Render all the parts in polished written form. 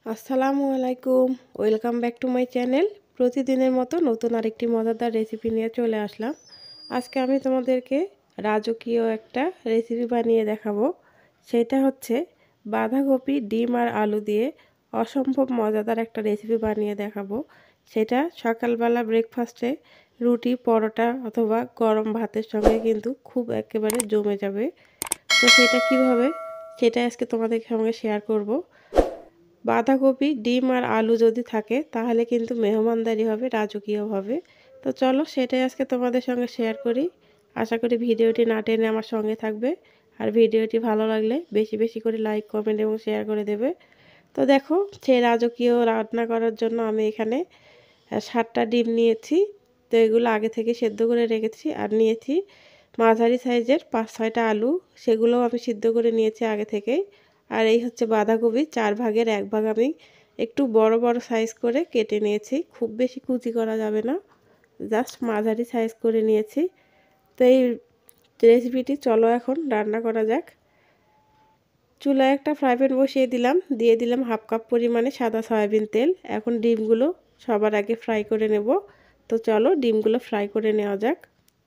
আসসালামু আলাইকুম, welcome back to my channel. প্রতিদিনের মতো নতুন আরেকটি মজাদার রেসিপি নিয়ে চলে আসলাম। আজকে আমি তোমাদেরকে রাজকীয় একটা রেসিপি বানিয়ে দেখাবো। সেটা হচ্ছে বাঁধাকপি, ডিম আর আলু দিয়ে অসম্ভব মজাদার একটা রেসিপি বানিয়ে দেখাবো। সেটা সকালবেলা ব্রেকফাস্টে রুটি, পরোটা অথবা গরম ভাতের সঙ্গে কিন্তু খুব একেবারে জমে যাবে। তো সেটা কিভাবে, সেটা আজকে তোমাদের সঙ্গে শেয়ার করব। বাঁধাকপি, ডিম আর আলু যদি থাকে তাহলে কিন্তু মেহমানদারি হবে রাজকীয়ভাবে। তো চলো সেটাই আজকে তোমাদের সঙ্গে শেয়ার করি। আশা করি ভিডিওটি না টেনে আমার সঙ্গে থাকবে। আর ভিডিওটি ভালো লাগলে বেশি বেশি করে লাইক, কমেন্ট এবং শেয়ার করে দেবে। তো দেখো, সেই রাজকীয় রান্না করার জন্য আমি এখানে 7টা ডিম নিয়েছি। তো এগুলো আগে থেকে সেদ্ধ করে রেখেছি। আর নিয়েছি মাঝারি সাইজের 5-6টা আলু, সেগুলোও আমি সিদ্ধ করে নিয়েছি আগে থেকেই। আর এই হচ্ছে বাঁধাকপি, 4 ভাগের 1 ভাগ আমি একটু বড় বড় সাইজ করে কেটে নিয়েছি। খুব বেশি কুচি করা যাবে না, জাস্ট মাঝারি সাইজ করে নিয়েছি। তো এই রেসিপিটি চলো এখন রান্না করা যাক। চুলায় একটা ফ্রাই প্যান বসিয়ে দিলাম, দিয়ে দিলাম 1/2 কাপ পরিমাণে সাদা সয়াবিন তেল। এখন ডিমগুলো সবার আগে ফ্রাই করে নেব। তো চলো ডিমগুলো ফ্রাই করে নেওয়া যাক।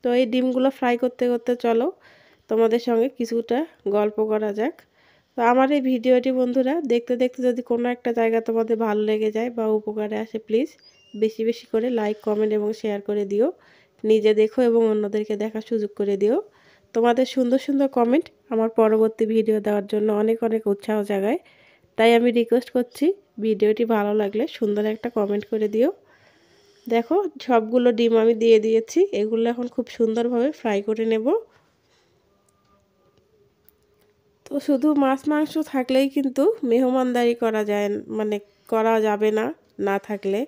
তো এই ডিমগুলো ফ্রাই করতে করতে চলো তোমাদের সঙ্গে কিছুটা গল্প করা যাক। তো আমার এই ভিডিওটি বন্ধুরা দেখতে দেখতে যদি কোনো একটা জায়গা তোমাদের ভালো লেগে যায় বা উপকারে আসে, প্লিজ বেশি বেশি করে লাইক, কমেন্ট এবং শেয়ার করে দিও। নিজে দেখো এবং অন্যদেরকে দেখার সুযোগ করে দিও। তোমাদের সুন্দর সুন্দর কমেন্ট আমার পরবর্তী ভিডিও দেওয়ার জন্য অনেক অনেক উৎসাহ জাগায়। তাই আমি রিকোয়েস্ট করছি, ভিডিওটি ভালো লাগলে সুন্দর একটা কমেন্ট করে দিও। দেখো, সবগুলো ডিম আমি দিয়ে দিয়েছি। এগুলো এখন খুব সুন্দরভাবে ফ্রাই করে নেব। তো শুধু মাছ মাংস থাকলেই কিন্তু মেহমানদারি করা যায়, মানে করা যাবে না, না থাকলে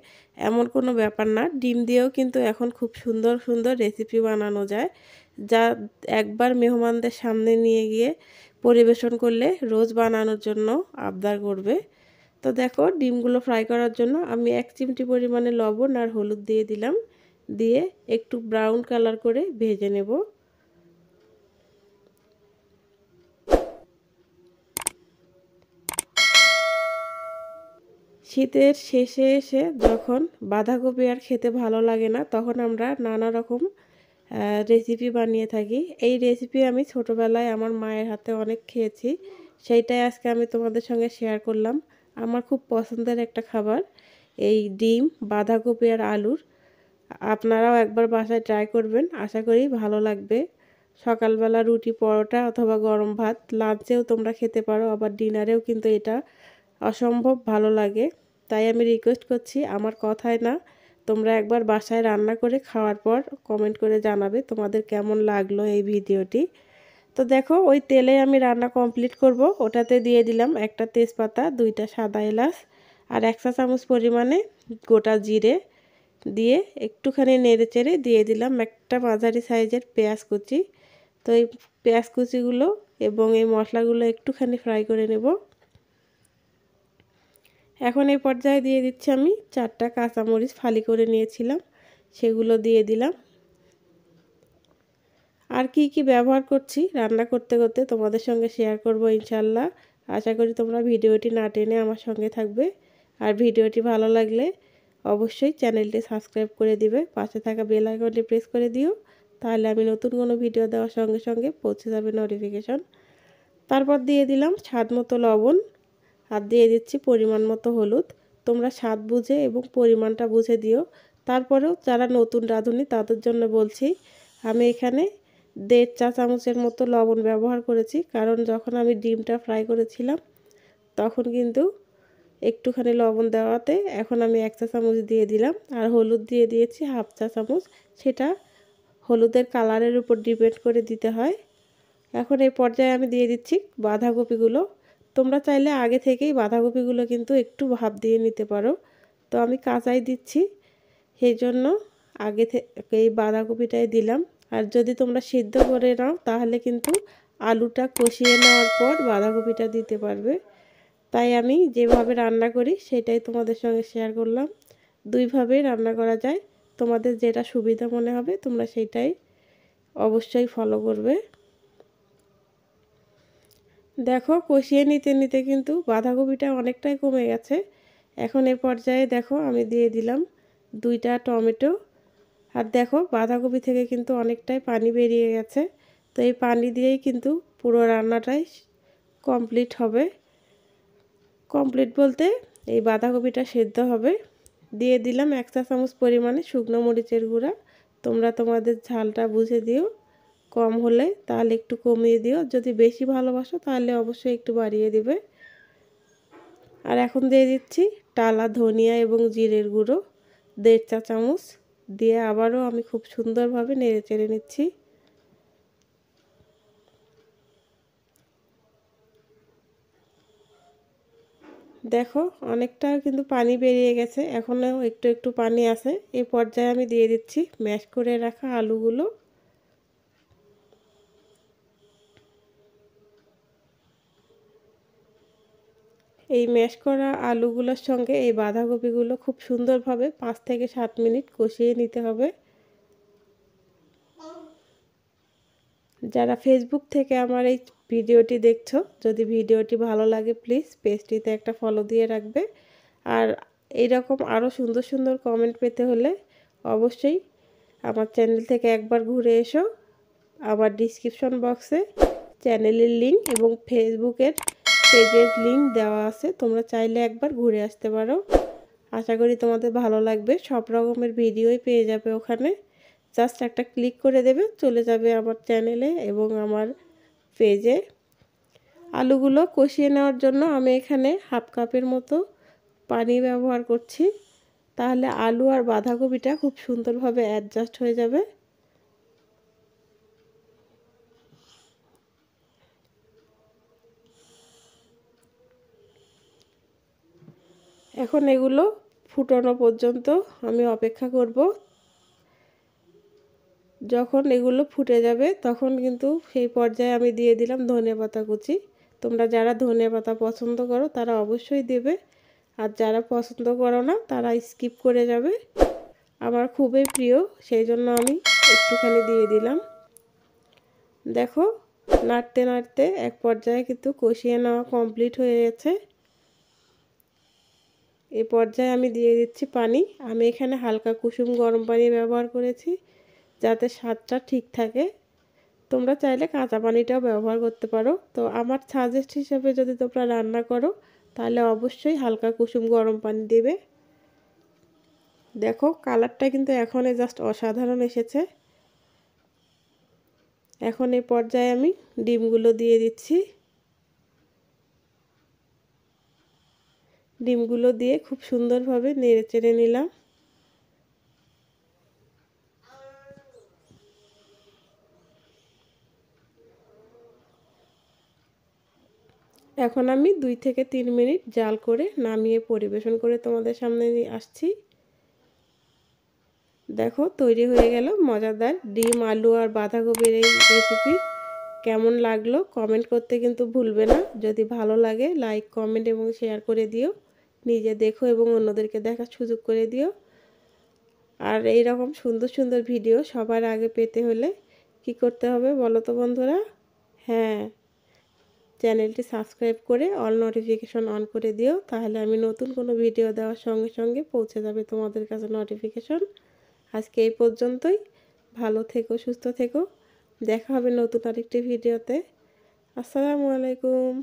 এমন কোনো ব্যাপার না। ডিম দিয়েও কিন্তু এখন খুব সুন্দর সুন্দর রেসিপি বানানো যায়, যা একবার মেহমানদের সামনে নিয়ে গিয়ে পরিবেশন করলে রোজ বানানোর জন্য আবদার করবে। তো দেখো, ডিমগুলো ফ্রাই করার জন্য আমি 1 চিমটি পরিমাণে লবণ আর হলুদ দিয়ে দিলাম, দিয়ে একটু ব্রাউন কালার করে ভেজে নেব। শীতের শেষে এসে যখন বাঁধাকপি আর খেতে ভালো লাগে না, তখন আমরা নানা রকম রেসিপি বানিয়ে থাকি। এই রেসিপি আমি ছোটোবেলায় আমার মায়ের হাতে অনেক খেয়েছি, সেইটাই আজকে আমি তোমাদের সঙ্গে শেয়ার করলাম। আমার খুব পছন্দের একটা খাবার এই ডিম, বাঁধাকপি আর আলুর। আপনারাও একবার বাসায় ট্রাই করবেন, আশা করি ভালো লাগবে। সকালবেলা রুটি, পরোটা অথবা গরম ভাত, লাঞ্চেও তোমরা খেতে পারো, আবার ডিনারেও কিন্তু এটা অসম্ভব ভালো লাগে। তাই আমি রিকোয়েস্ট করছি, আমার কথায় না, তোমরা একবার বাসায় রান্না করে খাওয়ার পর কমেন্ট করে জানাবে তোমাদের কেমন লাগলো এই ভিডিওটি। তো দেখো, ওই তেলে আমি রান্না কমপ্লিট করব। ওটাতে দিয়ে দিলাম একটা তেজপাতা, 2টা সাদা এলাচ আর 1 চা চামচ পরিমাণে গোটা জিরে, দিয়ে একটুখানি নেড়ে চেড়ে দিয়ে দিলাম একটা মাঝারি সাইজের পেঁয়াজ কুচি। তো এই পেঁয়াজ কুচিগুলো এবং এই মশলাগুলো একটুখানি ফ্রাই করে নেব। এখন এই পর্যায়ে দিয়ে দিচ্ছি আমি 4টা কাঁচামরিচ ফালি করে নিয়েছিলাম, সেগুলো দিয়ে দিলাম। আর কি কি ব্যবহার করছি রান্না করতে করতে তোমাদের সঙ্গে শেয়ার করব ইনশাল্লাহ। আশা করি তোমরা ভিডিওটি না টেনে আমার সঙ্গে থাকবে। আর ভিডিওটি ভালো লাগলে অবশ্যই চ্যানেলটি সাবস্ক্রাইব করে দিবে, পাশে থাকা বেল আইকনটি প্রেস করে দিও, তাহলে আমি নতুন কোনো ভিডিও দেওয়ার সঙ্গে সঙ্গে পৌঁছে যাবে নোটিফিকেশন। তারপর দিয়ে দিলাম স্বাদ মতো লবণ, আর দিয়ে দিচ্ছি পরিমাণ মতো হলুদ। তোমরা স্বাদ বুঝে এবং পরিমাণটা বুঝে দিও। তারপরেও যারা নতুন রাঁধুনি তাদের জন্য বলছি, আমি এখানে 1.5 চা চামচের মতো লবণ ব্যবহার করেছি, কারণ যখন আমি ডিমটা ফ্রাই করেছিলাম তখন কিন্তু একটুখানি লবণ দেওয়াতে এখন আমি 1 চা চামচ দিয়ে দিলাম। আর হলুদ দিয়ে দিয়েছি 1/2 চা চামচ, সেটা হলুদের কালারের উপর ডিপেন্ড করে দিতে হয়। এখন এই পর্যায়ে আমি দিয়ে দিচ্ছি বাঁধাকপিগুলো। তোমরা চাইলে আগে থেকেই বাঁধাকপিগুলো কিন্তু একটু ভাপ দিয়ে নিতে পারো, তো আমি কাঁচাই দিচ্ছি, সেই জন্য আগে থেকে এই বাঁধাকপিটাই দিলাম। আর যদি তোমরা সিদ্ধ করে নাও তাহলে কিন্তু আলুটা কষিয়ে নেওয়ার পর বাঁধাকপিটা দিতে পারবে। তাই আমি যেভাবে রান্না করি সেটাই তোমাদের সঙ্গে শেয়ার করলাম। দুইভাবেই রান্না করা যায়, তোমাদের যেটা সুবিধা মনে হবে তোমরা সেইটাই অবশ্যই ফলো করবে। দেখো কষিয়ে নিতে নিতে কিন্তু বাঁধাকপিটা অনেকটাই কমে গেছে। এখন এই পর্যায়ে দেখো আমি দিয়ে দিলাম 2টা টমেটো। আর দেখো বাঁধাকপি থেকে কিন্তু অনেকটাই পানি বেরিয়ে গেছে। তো এই পানি দিয়েই কিন্তু পুরো রান্নাটাই কমপ্লিট হবে। কমপ্লিট বলতে এই বাঁধাকপিটা সেদ্ধ হবে। দিয়ে দিলাম 1 চা চামচ পরিমাণে শুকনো মরিচের গুঁড়া। তোমরা তোমাদের ঝালটা বুঝে দিও, কম হলে তাহলে একটু কমিয়ে দিও, যদি বেশি ভালোবাসো তাহলে অবশ্যই একটু বাড়িয়ে দিবে। আর এখন দিয়ে দিচ্ছি টালা ধনিয়া এবং জিরের গুঁড়ো 1.5 চা চামচ। দিয়ে আবারও আমি খুব সুন্দরভাবে নেড়ে চেড়ে নিচ্ছি। দেখো অনেকটা কিন্তু পানি বেরিয়ে গেছে, এখনও একটু একটু পানি আছে। এই পর্যায়ে আমি দিয়ে দিচ্ছি ম্যাশ করে রাখা আলুগুলো। এই ম্যাশ করা আলুগুলোর সঙ্গে এই বাঁধাকপিগুলো খুব সুন্দরভাবে 5 থেকে 7 মিনিট কষিয়ে নিতে হবে। যারা ফেসবুক থেকে আমার এই ভিডিওটি দেখছো, যদি ভিডিওটি ভালো লাগে প্লিজ পেজটিতে একটা ফলো দিয়ে রাখবে। আর এইরকম আরও সুন্দর সুন্দর কমেন্ট পেতে হলে অবশ্যই আমার চ্যানেল থেকে একবার ঘুরে এসো। আমার ডিসক্রিপশন বক্সে চ্যানেলের লিঙ্ক এবং ফেসবুকের পেজের লিঙ্ক দেওয়া আছে, তোমরা চাইলে একবার ঘুরে আসতে পারো। আশা করি তোমাদের ভালো লাগবে, সব রকমের ভিডিওই পেয়ে যাবে ওখানে। জাস্ট একটা ক্লিক করে দেবে, চলে যাবে আমার চ্যানেলে এবং আমার পেজে। আলুগুলো কষিয়ে নেওয়ার জন্য আমি এখানে 1/2 কাপের মতো পানি ব্যবহার করছি, তাহলে আলু আর বাঁধাকপিটা খুব সুন্দরভাবে অ্যাডজাস্ট হয়ে যাবে। এখন এগুলো ফুটানো পর্যন্ত আমি অপেক্ষা করব। যখন এগুলো ফুটে যাবে তখন কিন্তু সেই পর্যায়ে আমি দিয়ে দিলাম ধনেপাতা কুচি। তোমরা যারা ধনেপাতা পছন্দ করো তারা অবশ্যই দেবে, আর যারা পছন্দ করো না তারা স্কিপ করে যাবে। আমার খুবই প্রিয়, সেই জন্য আমি একটুখানি দিয়ে দিলাম। দেখো নাড়তে নাড়তে এক পর্যায়ে কিন্তু কষিয়ে নেওয়া কমপ্লিট হয়ে গেছে। এই পর্যায়ে আমি দিয়ে দিচ্ছি পানি। আমি এখানে হালকা কুসুম গরম পানি ব্যবহার করেছি যাতে স্বাদটা ঠিক থাকে। তোমরা চাইলে কাঁচা পানিটাও ব্যবহার করতে পারো। তো আমার সাজেস্ট হিসেবে যদি তোমরা রান্না করো তাহলে অবশ্যই হালকা কুসুম গরম পানি দেবে। দেখো কালারটা কিন্তু এখনই জাস্ট অসাধারণ এসেছে। এখন এই পর্যায়ে আমি ডিমগুলো দিয়ে দিচ্ছি। ডিমগুলো দিয়ে খুব সুন্দরভাবে নেড়ে চেড়ে নিলাম। এখন আমি 2 থেকে 3 মিনিট জাল করে নামিয়ে পরিবেশন করে তোমাদের সামনে নিয়ে আসছি। দেখো তৈরি হয়ে গেল মজাদার ডিম আলু আর বাঁধাকপির এই রেসিপি। কেমন লাগলো কমেন্ট করতে কিন্তু ভুলবে না। যদি ভালো লাগে লাইক কমেন্ট এবং শেয়ার করে দিও। নিজে দেখো এবং অন্যদেরকে দেখার সুযোগ করে দিও। আর এই রকম সুন্দর সুন্দর ভিডিও সবার আগে পেতে হলে কি করতে হবে বলো তো বন্ধুরা? হ্যাঁ, চ্যানেলটি সাবস্ক্রাইব করে অল নোটিফিকেশন অন করে দিও, তাহলে আমি নতুন কোনো ভিডিও দেওয়ার সঙ্গে সঙ্গে পৌঁছে যাবে তোমাদের কাছে নোটিফিকেশন। আজকে এই পর্যন্তই। ভালো থেকো, সুস্থ থেকো। দেখা হবে নতুন আরেকটি ভিডিওতে। আসসালামু আলাইকুম।